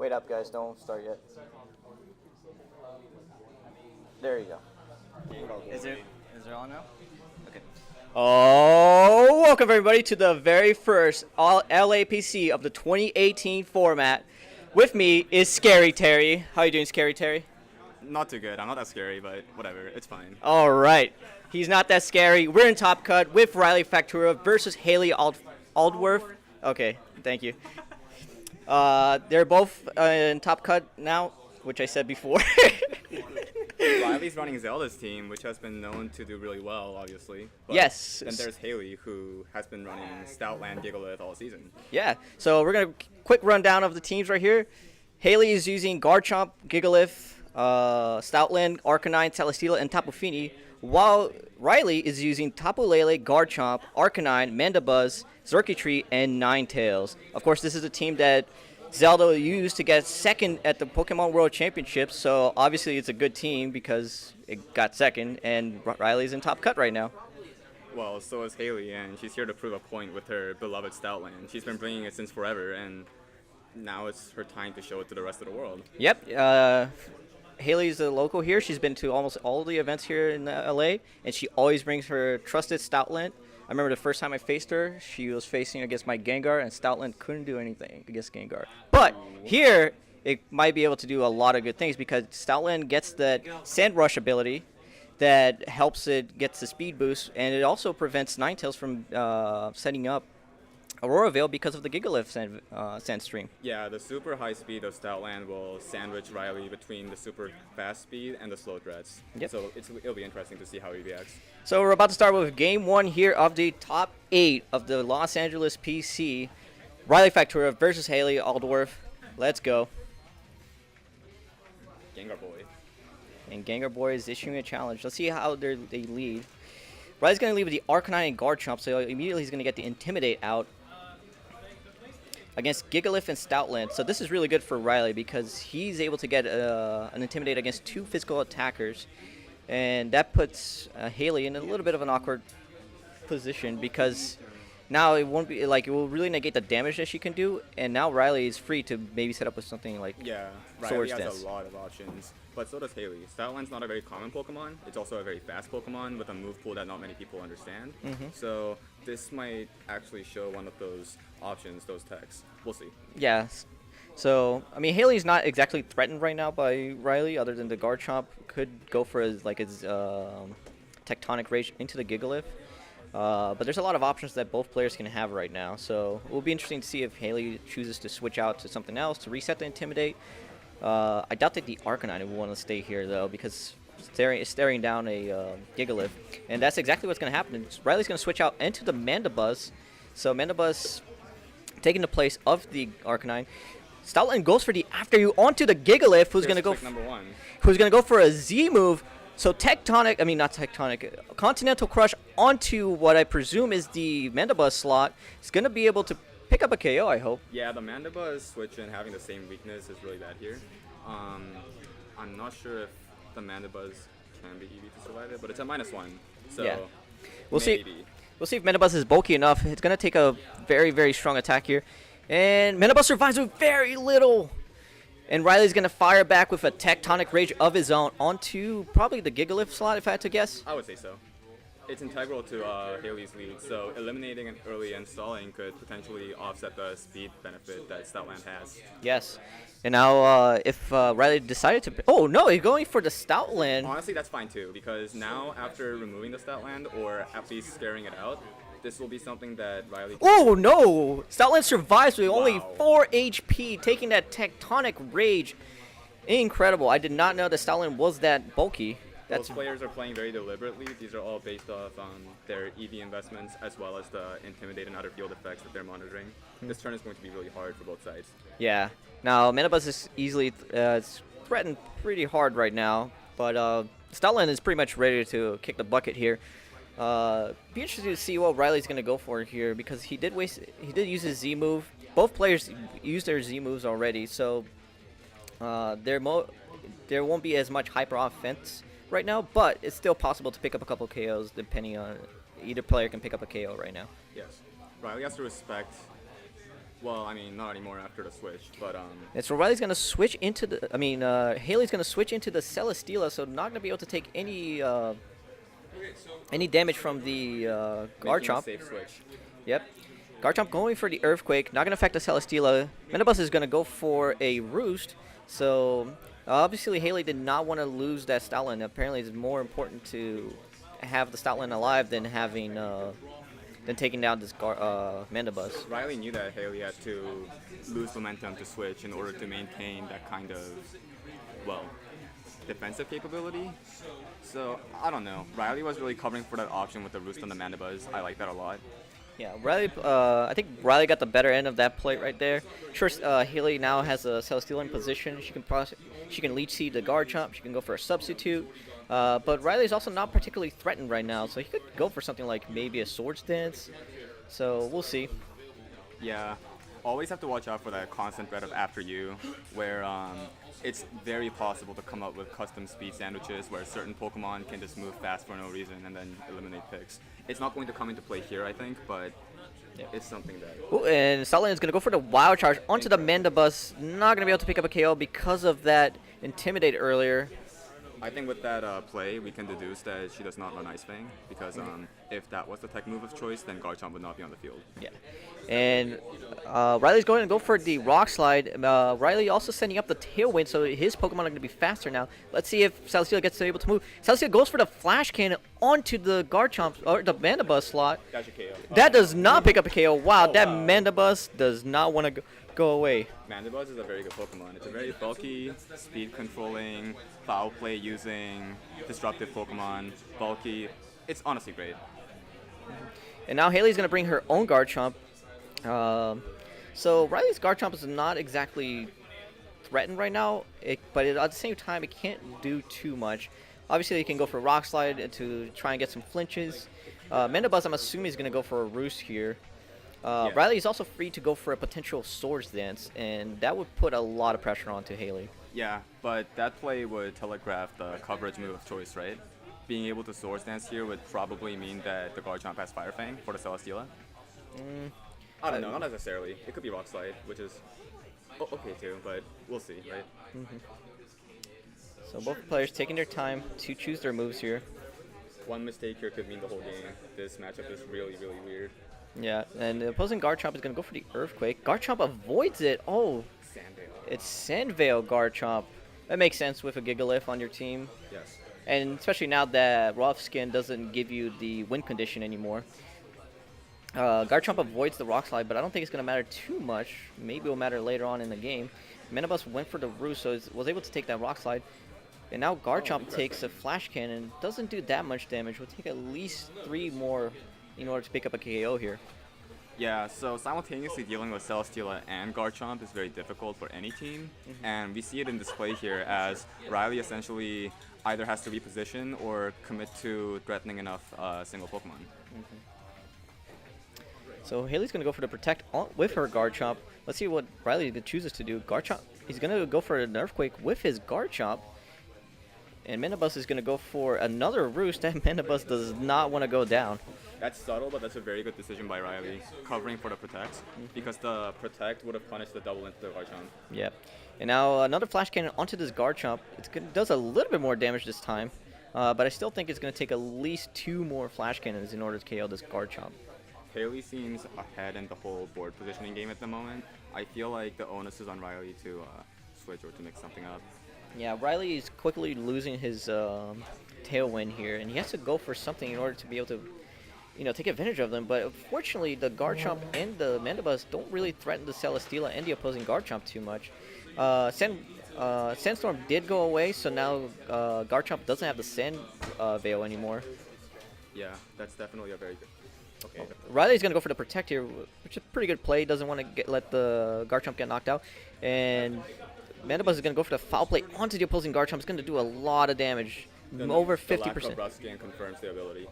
Wait up, guys. Don't start yet. There you go. Is there on now? Okay. Oh, welcome everybody to the very first All LAPC of the 2018 format. With me is Scary Terry. How you doing, Scary Terry? Not too good. I'm not that scary, but whatever. It's fine. All right. He's not that scary. We're in Top Cut with Riley Factura versus Hayley Aldworth. Okay, thank you. They're both in Top Cut now, which I said before. Riley's running Zelda's team, which has been known to do really well, obviously. But Yes. Then there's Hayley, who has been running Stoutland Gigalith all season. Yeah, so we're going to quick rundown of the teams right here. Hayley is using Garchomp, Gigalith, Stoutland, Arcanine, Celesteela, and Tapu Fini, while Riley is using Tapu Lele, Garchomp, Arcanine, Mandibuzz, Xurkitree, and Ninetales. Of course, this is a team that Zelda used to get second at the Pokemon World Championships, so obviously it's a good team because it got second, and Riley's in Top Cut right now. Well, so is Hayley, and she's here to prove a point with her beloved Stoutland. She's been bringing it since forever, and now it's her time to show it to the rest of the world. Yep. Hayley's a local here. She's been to almost all the events here in LA, and she always brings her trusted Stoutland. I remember the first time I faced her, she was facing against my Gengar, and Stoutland couldn't do anything against Gengar. But here, it might be able to do a lot of good things because Stoutland gets that Sand Rush ability that helps it get the speed boost, and it also prevents Ninetales from setting up Aurora Veil because of the Gigalith sand stream. Yeah, the super high speed of Stoutland will sandwich Riley between the super fast speed and the slow threats. Yep. So it'll be interesting to see how he reacts. So we're about to start with Game 1 here of the top 8 of the Los Angeles PC. Riley Factura versus Hayley Aldworth. Let's go. Gengar Boy. And Gengar Boy is issuing a challenge. Let's see how they lead. Riley's going to lead with the Arcanine and Garchomp, so immediately he's going to get the Intimidate out against Gigalith and Stoutland. So this is really good for Riley because he's able to get an Intimidate against 2 physical attackers. And that puts Hayley in a little bit of an awkward position because now it won't be like it will really negate the damage that she can do. And now Riley is free to maybe set up with something like Sword Riley has Stance. a lot of options, but so does Hayley. Stoutland's not a very common Pokemon. It's also a very fast Pokemon with a move pool that not many people understand. So this might actually show one of those options, those techs. We'll see. Yeah. So, I mean, Hayley's not exactly threatened right now by Riley, other than the Garchomp could go for his Tectonic Rage into the Gigalith. But there's a lot of options that both players can have right now. So it will be interesting to see if Hayley chooses to switch out to something else to reset the Intimidate. I doubt that the Arcanine will want to stay here, though, because it's staring down a Gigalith. And that's exactly what's going to happen. Riley's going to switch out into the Mandibuzz. So Mandibuzz taking the place of the Arcanine. Stoutland goes for the after you onto the Gigalith, who's going to go number 1. Who's going to go for a Z move. So Continental Crush onto what I presume is the Mandibuzz slot. It's going to be able to pick up a KO, I hope. Yeah, the Mandibuzz switch and having the same weakness is really bad here. I'm not sure if the Mandibuzz can be easy to survive it, but it's a -1. So Yeah. We'll see. maybe. We'll see if Mandibuzz is bulky enough. It's going to take a very, very strong attack here. And Mandibuzz survives with very little. And Riley's going to fire back with a Tectonic Rage of his own onto probably the Gigalith slot, if I had to guess. I would say so. It's integral to Hayley's lead, so eliminating an early installing could potentially offset the speed benefit that Stoutland has. Yes. And now if Riley decided to... Oh, no, he's going for the Stoutland. Honestly, that's fine too, because now after removing the Stoutland, or at least scaring it out, this will be something that Riley... Oh, no! Stoutland survives with only Wow. 4 HP, taking that Tectonic Rage. Incredible. I did not know that Stoutland was that bulky. Those players are playing very deliberately. These are all based off their EV investments as well as the Intimidate and other field effects that they're monitoring. This turn is going to be really hard for both sides. Yeah. Now, Mandibuzz is easily threatened pretty hard right now, but Stoutland is pretty much ready to kick the bucket here. Be interested to see what Riley's going to go for here because he did use his Z move. Both players used their Z moves already, so there won't be as much hyper offense right now, but it's still possible to pick up a couple KOs depending on either player can pick up a KO right now. Yes. Riley has to respect Well, I mean, not anymore after the switch, but And so Riley's gonna switch into the. Haley's gonna switch into the Celesteela, so not gonna be able to take any damage from the making a Garchomp. safe switch. Yep. Garchomp going for the Earthquake, not going to affect the Celesteela. Menabus is going to go for a Roost. So, obviously, Hayley did not want to lose that Stoutland. Apparently, it's more important to have the Stoutland alive than having than taking down this Mandibus. Riley knew that Hayley had to lose momentum to switch in order to maintain that kind of, well, defensive capability. So, I don't know. Riley was really covering for that option with the Roost on the Mandibus. I like that a lot. Yeah, Riley. I think Riley got the better end of that play right there. Sure, Hayley now has a Celesteela in position. She can leech seed the Garchomp. She can go for a substitute. But Riley's also not particularly threatened right now, so he could go for something like maybe a Swords Dance. So we'll see. Yeah, always have to watch out for that constant threat of after you, where it's very possible to come up with custom speed sandwiches where certain Pokemon can just move fast for no reason and then eliminate picks. It's not going to come into play here, I think, but it's something that... Ooh, and Stoutland is going to go for the Wild Charge onto the Mandibus. Not going to be able to pick up a KO because of that Intimidate earlier. I think with that play, we can deduce that she does not run Ice Fang, because if that was the tech move of choice, then Garchomp would not be on the field. Yeah. And Riley's going to go for the Rock Slide. Riley also sending up the Tailwind, so his Pokemon are going to be faster now. Let's see if Celesteela gets able to move. Celesteela goes for the Flash Cannon onto the Garchomp, or the Mandibus slot. That's your KO. That does not pick up a KO. Wow, that Mandibus does not want to go away. Mandibuzz is a very good Pokemon. It's a very bulky, speed controlling, foul play using, disruptive Pokemon, bulky. It's honestly great. And now Hayley's going to bring her own Garchomp. So Riley's Garchomp is not exactly threatened right now, but at the same time, it can't do too much. Obviously, it can go for Rock Slide to try and get some flinches. Mandibuzz, I'm assuming, is going to go for a Roost here. Yeah. Riley is also free to go for a potential Swords Dance, and that would put a lot of pressure onto Hayley. Yeah, but that play would telegraph the coverage move of choice, right? Being able to Swords Dance here would probably mean that the Garchomp has Fire Fang for the Celesteela. I don't know, not necessarily. It could be Rock Slide, which is okay too, but we'll see, right? So both players taking their time to choose their moves here. One mistake here could mean the whole game. This matchup is really, really weird. Yeah, and the opposing Garchomp is going to go for the Earthquake. Garchomp avoids it. Oh, Sandvale. it's Sandvale Garchomp. That makes sense with a Gigalith on your team. Yes. And especially now that Rough Skin doesn't give you the win condition anymore. Garchomp avoids the Rock Slide, but I don't think it's going to matter too much. Maybe it will matter later on in the game. Mandibus went for the Roost, so was able to take that Rock Slide. And now Garchomp takes a Flash Cannon. Doesn't do that much damage. Will take at least 3 more in order to pick up a KO here. Yeah, so simultaneously dealing with Celesteela and Garchomp is very difficult for any team, and we see it in display here as Riley essentially either has to reposition or commit to threatening enough single Pokemon. So Hayley's going to go for the Protect with her Garchomp. Let's see what Riley chooses to do. Garchomp, he's going to go for an Earthquake with his Garchomp. And Mandibus is going to go for another Roost. That Mandibus does not want to go down. That's subtle, but that's a very good decision by Riley, covering for the Protect, because the Protect would have punished the double into the Garchomp. Yep. And now another Flash Cannon onto this Garchomp. It does a little bit more damage this time, but I still think it's going to take at least 2 more Flash Cannons in order to KO this Garchomp. Hayley seems ahead in the whole board positioning game at the moment. I feel like the onus is on Riley to switch or to mix something up. Yeah, Riley is quickly losing his Tailwind here, and he has to go for something in order to be able to take advantage of them, but unfortunately the Garchomp and the Mandibus don't really threaten the Celesteela and the opposing Garchomp too much. Sandstorm did go away, so now Garchomp doesn't have the Sand Veil anymore. Yeah, that's definitely a very good... Okay. Riley's going to go for the Protect here, which is a pretty good play. Doesn't want to let the Garchomp get knocked out. And Mandibus is going to go for the Foul Play onto the opposing Garchomp. It's going to do a lot of damage, over 50%. The lack of Rough Skin confirms the ability.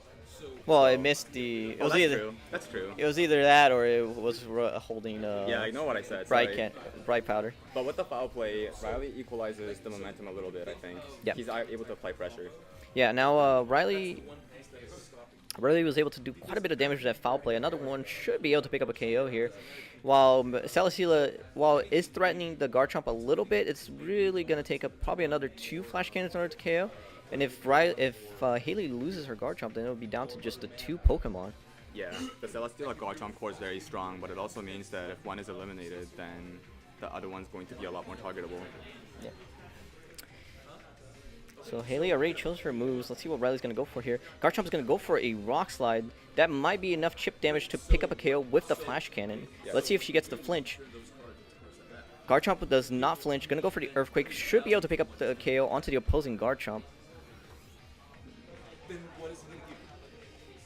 Well, it missed the... That's true. That's true. It was either that or it was holding... yeah, I know what I said. Bright Powder. But with the Foul Play, Riley equalizes the momentum a little bit, I think. Yeah. He's able to apply pressure. Yeah, now Riley... Riley was able to do quite a bit of damage with that foul play. Another one should be able to pick up a KO here. While Celesteela, while is threatening the Garchomp a little bit, it's really going to take up probably another 2 Flash Cannons in order to KO. And if Hayley loses her Garchomp, then it'll be down to just the 2 Pokemon. Yeah, the Celesteela Garchomp core is very strong, but it also means that if one is eliminated, then the other one's going to be a lot more targetable. Yeah. So Hayley already chose her moves. Let's see what Riley's going to go for here. Garchomp is going to go for a Rock Slide. That might be enough chip damage to pick up a KO with the Flash Cannon. Yeah. Let's see if she gets the flinch. Garchomp does not flinch. Going to go for the Earthquake. Should be able to pick up the KO onto the opposing Garchomp.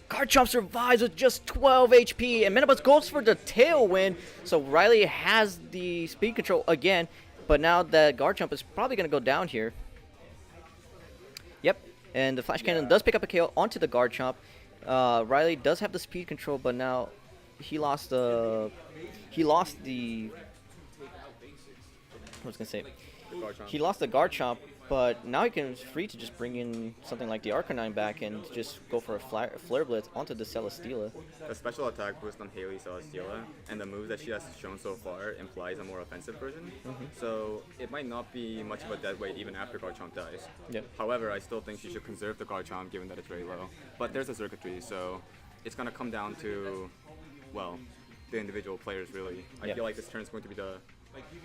Garchomp survives with just 12 HP, and Metabus goes for the Tailwind. So Riley has the speed control again, but now that Garchomp is probably going to go down here. Yep, and the Flash Cannon does pick up a KO onto the Garchomp. Riley does have the speed control, but now he lost the. I was gonna say. He lost the Garchomp, but now he can free to just bring in something like the Arcanine back and just go for a Flare Blitz onto the Celesteela. The special attack boost on Hayley Celesteela and the moves that she has shown so far implies a more offensive version. So it might not be much of a dead weight even after Garchomp dies. Yep. However, I still think she should conserve the Garchomp given that it's very low. But there's a circuitry, so it's going to come down to, well, the individual players really. I feel like this turn is going to be the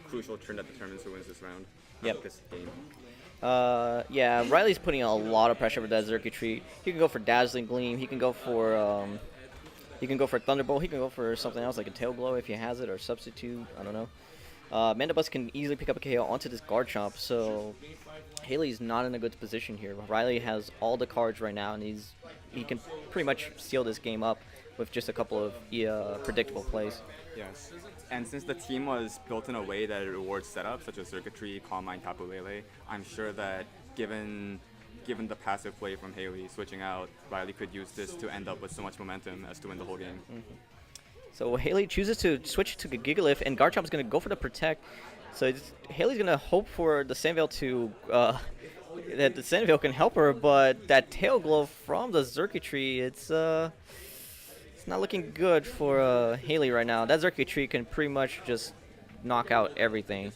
crucial turn that determines who wins this round. Yep. This game. Yeah, Riley's putting a lot of pressure with that Circuitry. He can go for Dazzling Gleam. He can go for Thunderbolt. He can go for something else like a Tail Glow if he has it, or Substitute. I don't know. Mandibus can easily pick up a KO onto this Garchomp, so Hayley's not in a good position here. Riley has all the cards right now, and he can pretty much seal this game up with just a couple of predictable plays. Yes. And since the team was built in a way that it rewards setups such as Circuitry, Calm Mind, Tapu Lele, I'm sure that given the passive play from Hayley switching out, Riley could use this to end up with so much momentum as to win the whole game. So Hayley chooses to switch to Gigalith, and Garchomp is going to go for the Protect. So Hayley's going to hope for the Sandveil to that the Sandveil can help her, but that Tail Glow from the Circuitry, it's not looking good for Hayley right now. That Circuitry can pretty much just knock out everything.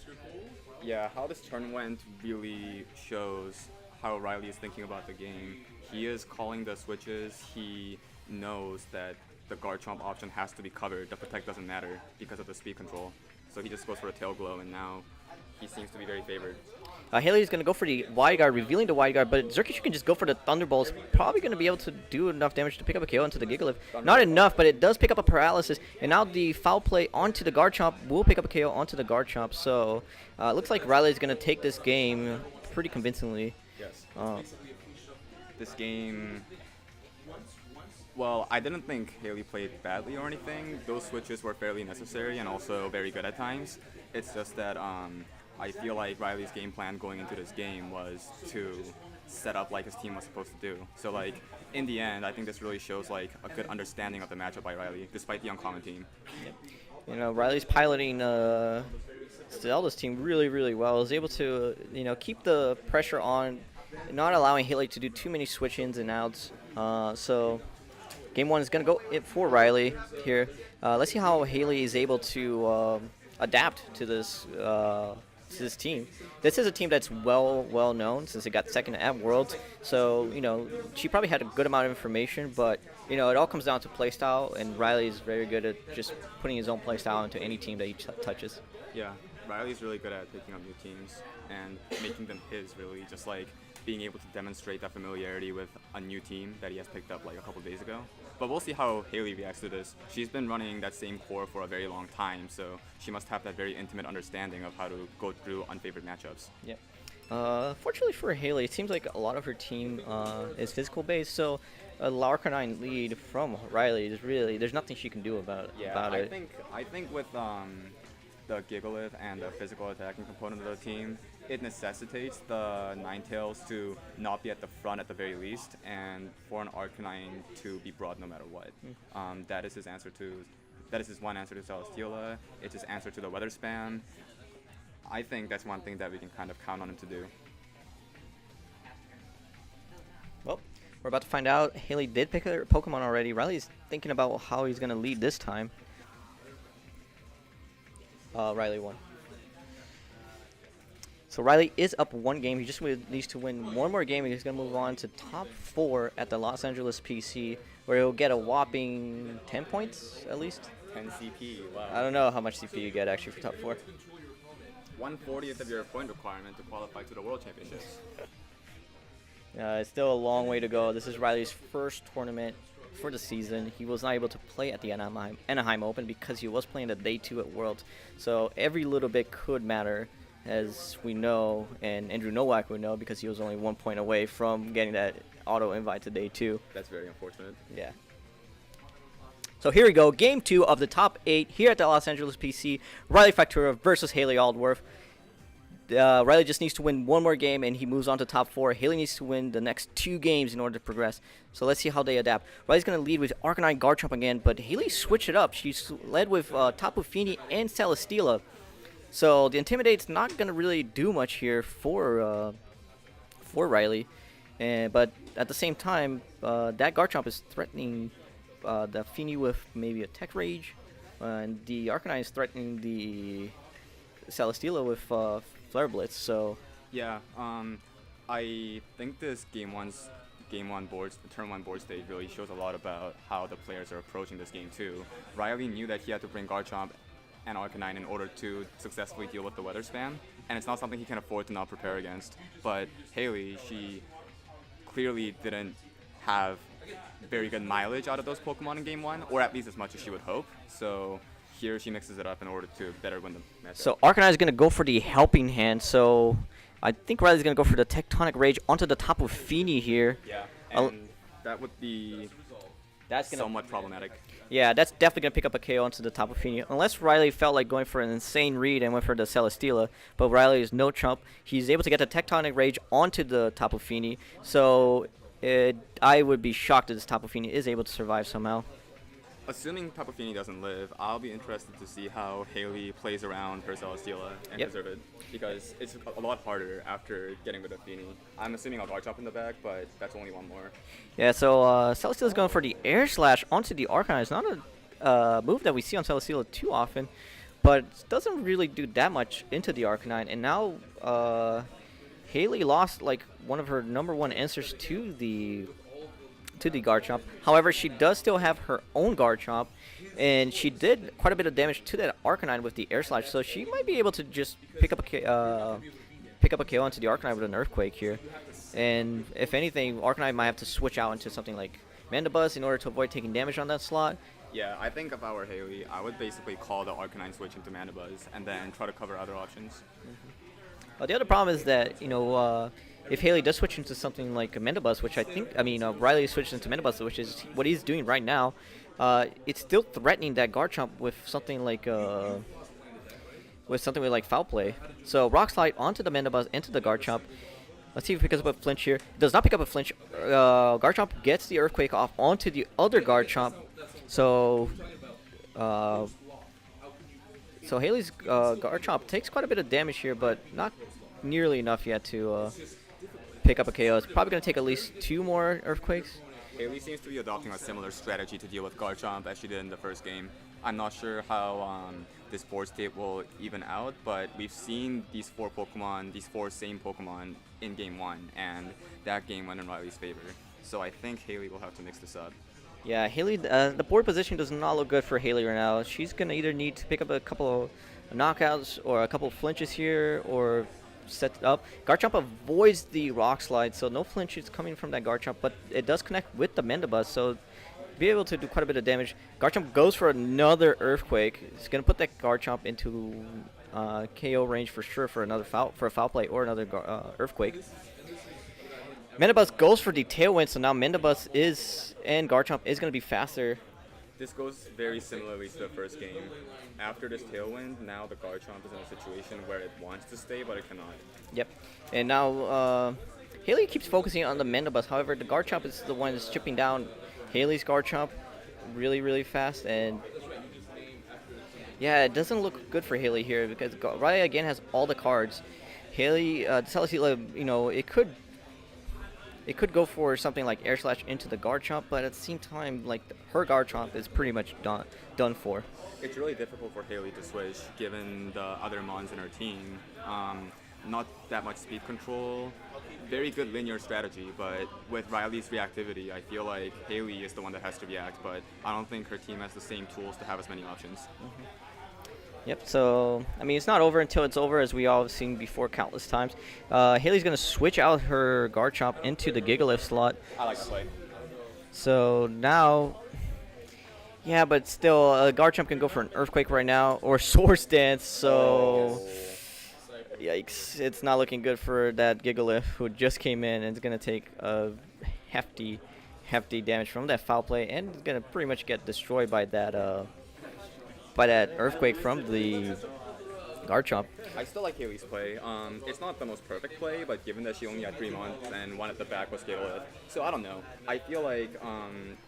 Yeah, how this turn went really shows how Riley is thinking about the game. He is calling the switches. He knows that the Garchomp option has to be covered. The Protect doesn't matter because of the speed control. So he just goes for a Tail Glow, and now he seems to be very favored. Hayley's going to go for the Wide Guard, revealing the Wide Guard, but Xerxes can just go for the Thunderbolts. Probably going to be able to do enough damage to pick up a KO into the Gigalith. Not enough, but it does pick up a Paralysis, and now the Foul Play onto the Garchomp will pick up a KO onto the Garchomp. So looks like Riley's going to take this game pretty convincingly. Yes. This game... Well, I didn't think Hayley played badly or anything. Those switches were fairly necessary and also very good at times. It's just that I feel like Riley's game plan going into this game was to set up like his team was supposed to do. So like in the end, I think this really shows like a good understanding of the matchup by Riley, despite the uncommon team. You know, Riley's piloting Zelda's team really, really well. Is able to keep the pressure on, not allowing Hayley to do too many switch ins and outs. So game one is gonna go for Riley here. Let's see how Hayley is able to adapt to this team. This is a team that's well known since it got second at Worlds. So she probably had a good amount of information, but it all comes down to playstyle, and Riley is very good at just putting his own playstyle into any team that he touches. Yeah, Riley's really good at picking up new teams and making them his, really, just like being able to demonstrate that familiarity with a new team that he has picked up like a couple days ago. But we'll see how Hayley reacts to this. She's been running that same core for a very long time, so she must have that very intimate understanding of how to go through unfavored matchups. Yeah. Fortunately for Hayley, it seems like a lot of her team is physical based, so a Larcanine lead from Riley is really, there's nothing she can do about it. I think with the Gigalith and the physical attacking component of the team, it necessitates the Ninetales to not be at the front at the very least, and for an Arcanine to be broad no matter what. That is his one answer to Celesteela. It's his answer to the Weather Spam. I think that's one thing that we can kind of count on him to do. Well, We're about to find out. Hayley did pick her Pokemon already. Riley's thinking about how he's going to lead this time. Riley won. So Riley is up 1 game. He just needs to win 1 more game, and he's going to move on to top 4 at the Los Angeles PC, where he'll get a whopping 10 points at least. 10 CP, wow. I don't know how much CP you get actually for top 4. 1/40th of your point requirement to qualify to the World Championships. It's still a long way to go. This is Riley's first tournament for the season. He was not able to play at the Anaheim Open because he was playing the Day 2 at Worlds. So every little bit could matter, as we know, and Andrew Nowak would know, because he was only 1 point away from getting that auto invite to Day 2. That's very unfortunate. Yeah. So here we go. Game 2 of the top 8 here at the Los Angeles PC. Riley Factura versus Hayley Aldworth. Riley just needs to win 1 more game, and he moves on to top 4. Hayley needs to win the next 2 games in order to progress. So let's see how they adapt. Riley's going to lead with Arcanine Garchomp again, but Hayley switched it up. She's led with Tapu Fini and Celesteela. So the Intimidate's not going to really do much here for Riley. But at the same time, that Garchomp is threatening the Fini with maybe a Tech Rage. And the Arcanine is threatening the Celesteela with Flare Blitz. So yeah, I think this game one board, the turn 1 board stage really shows a lot about how the players are approaching this game too. Riley knew that he had to bring Garchomp and Arcanine in order to successfully deal with the weather spam, and it's not something he can afford to not prepare against. But Hayley, she clearly didn't have very good mileage out of those Pokemon in game 1, or at least as much as she would hope. So here she mixes it up in order to better win the matchup. So Arcanine is going to go for the Helping Hand. So I think Riley's going to go for the Tectonic Rage onto the top of Fini here. Yeah, and that would be somewhat problematic. Yeah, that's definitely going to pick up a KO onto the top of Fini. Unless Riley felt like going for an insane read and went for the Celesteela. But Riley is no chump. He's able to get the Tectonic Rage onto the top of Fini. So I would be shocked if this Tapu Fini is able to survive somehow. Assuming Tapu Fini doesn't live, I'll be interested to see how Hayley plays around her Celesteela and preserve it, because it's a lot harder after getting rid of Fini. I'm assuming I'll Garchomp in the back, but that's only 1 more. Yeah, so Celesteela's going for the Air Slash onto the Arcanine. It's not a move that we see on Celesteela too often, but it doesn't really do that much into the Arcanine. And now Hayley lost like one of her #1 answers to the Garchomp. However, she does still have her own Garchomp, and she did quite a bit of damage to that Arcanine with the Air Slash, so she might be able to just pick up a KO onto the Arcanine with an Earthquake here. And if anything, Arcanine might have to switch out into something like Mandibuzz in order to avoid taking damage on that slot. Yeah, I think if I were Hayley, I would basically call the Arcanine switch into Mandibuzz and then try to cover other options. Well, the other problem is that, if Hayley does switch into something like a Mandibuzz, which Riley switches into Mandibuzz, which is what he's doing right now, it's still threatening that Garchomp with something like Foul Play. So Rock Slide onto the Mandibuzz, into the Garchomp. Let's see if he picks up a flinch here. Does not pick up a flinch. Garchomp gets the Earthquake off onto the other Garchomp. So Hayley's Garchomp takes quite a bit of damage here, but not nearly enough yet to pick up a KO. It's probably going to take at least 2 more Earthquakes. Hayley seems to be adopting a similar strategy to deal with Garchomp as she did in the first game. I'm not sure how this board state will even out, but we've seen these 4 same Pokemon in game 1, and that game went in Riley's favor. So I think Hayley will have to mix this up. Yeah, Hayley, the board position does not look good for Hayley right now. She's going to either need to pick up a couple of knockouts or a couple of flinches here, or set it up. Garchomp avoids the Rock Slide, so no flinches coming from that Garchomp, but it does connect with the Mandibuzz, so be able to do quite a bit of damage. Garchomp goes for another Earthquake. It's going to put that Garchomp into KO range for sure for a Foul Play or another Earthquake. Mandibuzz goes for the Tailwind, so now Mandibuzz and Garchomp is going to be faster. This goes very similarly to the first game. After this Tailwind, now the Garchomp is in a situation where it wants to stay, but it cannot. Yep. And now Hayley keeps focusing on the Mandibuzz. However, the Garchomp is the one that's chipping down Hayley's Garchomp really, really fast. And yeah, it doesn't look good for Hayley here, because Riley again has all the cards. Hayley, Celesteela, it could it could go for something like air slash into the guard chomp, but at the same time, like her guard chomp is pretty much done for. It's really difficult for Hayley to switch given the other mons in her team. Not that much speed control, very good linear strategy, but with Riley's reactivity, I feel like Hayley is the one that has to react, but I don't think her team has the same tools to have as many options. Yep, so, I mean, it's not over until it's over, as we all have seen before countless times. Hayley's going to switch out her guard chomp into the Gigalift slot. I like to play. So now, yeah, but still, Garchomp can go for an Earthquake right now, or Swords Dance, so yikes. It's not looking good for that Gigalift who just came in and is going to take a hefty damage from that foul play, and is going to pretty much get destroyed by that Earthquake from the Garchomp. I still like Hayley's play. It's not the most perfect play, but given that she only had 3 months and one at the back was Gigalith, so I don't know. I feel like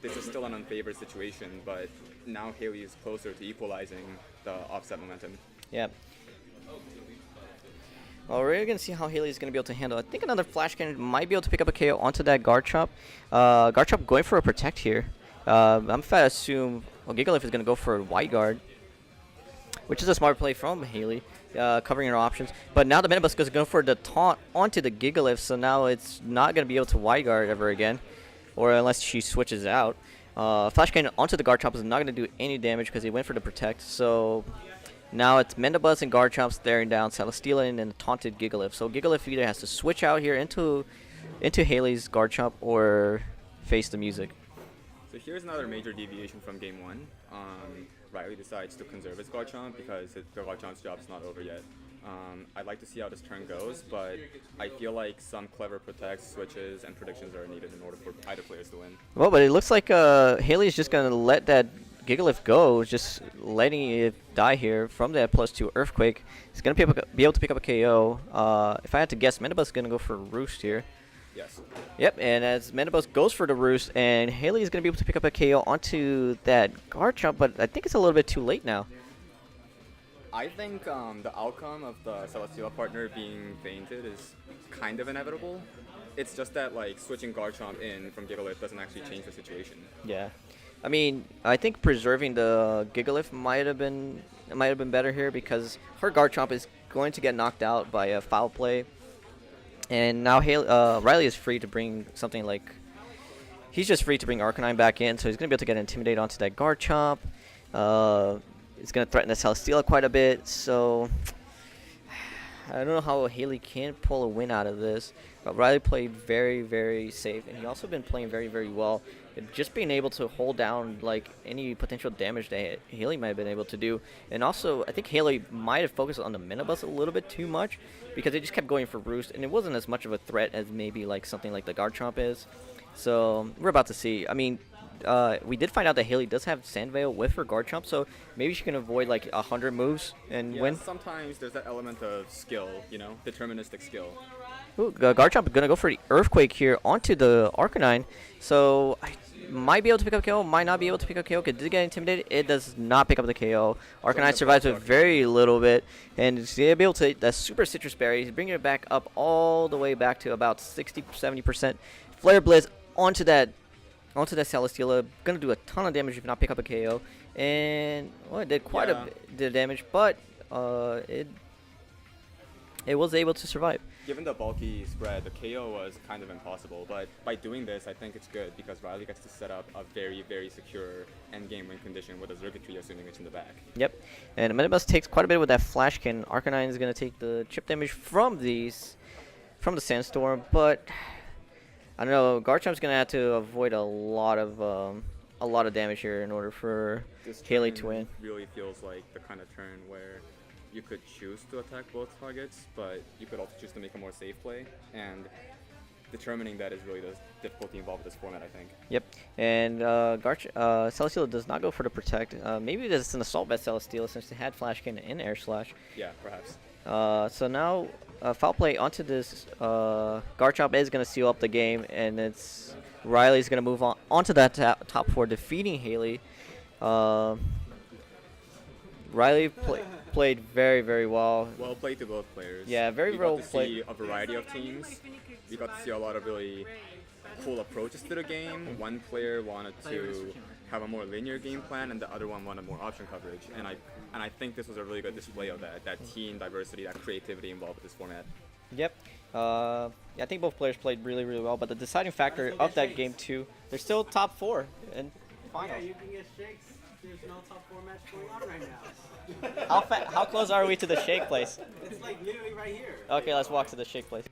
this is still an unfavored situation, but now Hayley is closer to equalizing the offset momentum. Yeah. Well, we're going to see how Hayley is going to be able to handle it. I think another Flash Cannon might be able to pick up a KO onto that Garchomp. Garchomp going for a Protect here. I'm going to assume Gigalift is going to go for a Wide Guard, which is a smart play from Hayley, covering her options. But now the Metabus is going for the taunt onto the Gigalift, so now it's not going to be able to Wide Guard ever again, or unless she switches out. Flash Cannon onto the Garchomp is not going to do any damage because he went for the Protect, so now it's Mendabuzz and Garchomp staring down Celesteela and then the taunted Gigalift. So Gigalift either has to switch out here into Hayley's Garchomp or face the music. So here's another major deviation from game 1. Riley decides to conserve his Garchomp because the Garchomp's job is not over yet. I'd like to see how this turn goes, but I feel like some clever protects, switches, and predictions are needed in order for either players to win. Well, but it looks like Hayley's just going to let that Gigalift go, just letting it die here from that +2 Earthquake. He's going to be able to pick up a KO. If I had to guess, Mendabuzz is going to go for Roost here. Yes. Yep, and as Mendabuzz goes for the Roost, and Hayley is going to be able to pick up a KO onto that Garchomp, but I think it's a little bit too late now. I think the outcome of the Celesteela partner being fainted is kind of inevitable. It's just that like switching Garchomp in from Gigalift doesn't actually change the situation. Yeah. I mean, I think preserving the Gigalift might have been better here because her Garchomp is going to get knocked out by a foul play. And now Riley is free to bring something like... He's just free to bring Arcanine back in, so he's going to be able to get Intimidate onto that Garchomp. It's going to threaten the Celesteela quite a bit, so... I don't know how Hayley can pull a win out of this. But Riley played very, very safe, and he also been playing very, very well. Just being able to hold down like any potential damage that Hayley might have been able to do. And also, I think Hayley might have focused on the Metabus a little bit too much because they just kept going for Roost, and it wasn't as much of a threat as maybe like something like the Garchomp is. So we're about to see. I mean, we did find out that Hayley does have Sandveil with her Garchomp, so maybe she can avoid like 100 moves and win. Sometimes there's that element of skill, you know, deterministic skill. Ooh, Garchomp is going to go for the Earthquake here onto the Arcanine. So I might be able to pick up KO, might not be able to pick up KO. Did it get Intimidated? It does not pick up the KO. Arcanine survives with very little bit. And he's going to be able to that Super Citrus Berry. He's bringing it back up all the way back to about 60-70%. Flare Blitz onto that Celesteela. Going to do a ton of damage if not pick up a KO. And well, it did quite a bit of damage, but it was able to survive. Given the bulky spread, the KO was kind of impossible, but by doing this, I think it's good because Riley gets to set up a very, very secure endgame win condition with a Zergatry assuming it's in the back. Yep, and Metabus takes quite a bit with that Flash Cannon. Arcanine is going to take the chip damage from the Sandstorm, but I don't know, Garchomp's going to have to avoid a lot of damage here in order for Hayley to win. Really feels like the kind of turn where you could choose to attack both targets, but you could also choose to make a more safe play, and determining that is really the difficulty involved with this format, I think. Yep, and Celesteela does not go for the Protect. Maybe it's an Assault Vest Celesteela since they had Flash Cannon and Air Slash. Yeah, perhaps. So now foul play onto this Garchomp is going to seal up the game, and it's Riley's going to move on onto that top 4, defeating Hayley. Riley played very, very well. Well played to both players. Yeah, very well played. We got to see a variety of teams. We got to see a lot of really cool approaches to the game. One player wanted to have a more linear game plan, and the other one wanted more option coverage. And I think this was a really good display of that team diversity, that creativity involved with this format. Yep. Yeah, I think both players played really, really well. But the deciding factor of that game too, they're still top 4 in finals. Yeah, you can get shakes. There's no top 4 match going on right now. How close are we to the shake place? It's like literally right here. Okay, let's walk to the shake place.